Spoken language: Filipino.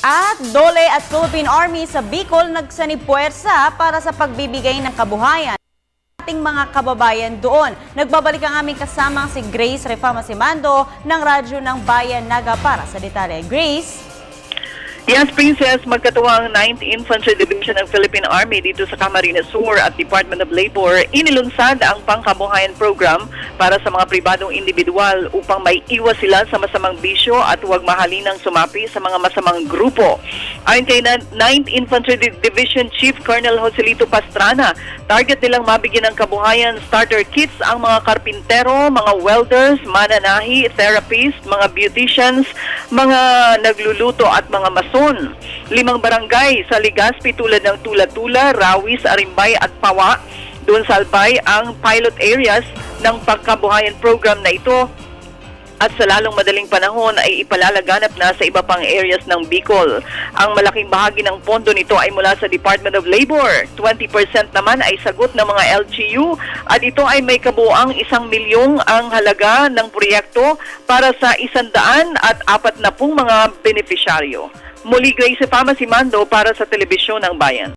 At DOLE at Philippine Army sa Bicol nagsanib puwersa para sa pagbibigay ng kabuhayan sa ating mga kababayan doon. Nagbabalik ang aming kasamang si Grace Refama Simando ng Radyo ng Bayan Naga para sa detalye. Grace? Yes, Princess, magkatuwang 9th Infantry Division ng Philippine Army dito sa Camarines Sur at Department of Labor, inilunsad ang pangkabuhayan program para sa mga pribadong individual upang may iwas sila sa masamang bisyo at huwag mahalinang sumapi sa mga masamang grupo. Ayon kay 9th Infantry Division Chief Colonel Joselito Pastrana, target nilang mabigyan ng kabuhayan starter kits ang mga karpintero, mga welders, mananahi, therapist, mga beauticians, mga nagluluto at mga mason. 5 barangay sa Legazpi tulad ng Tula-Tula, Rawis, Arimbay at Pawa. Doon sa Albay ang pilot areas ng pagkabuhayan program na ito at sa lalong madaling panahon ay ipalalaganap na sa iba pang areas ng Bicol. Ang malaking bahagi ng pondo nito ay mula sa Department of Labor. 20% naman ay sagot ng mga LGU at ito ay may kabuuang 1 milyong ang halaga ng proyekto para sa 140 mga benepisyaryo. Muli, Grace Refama Simando para sa Telebisyon ng Bayan.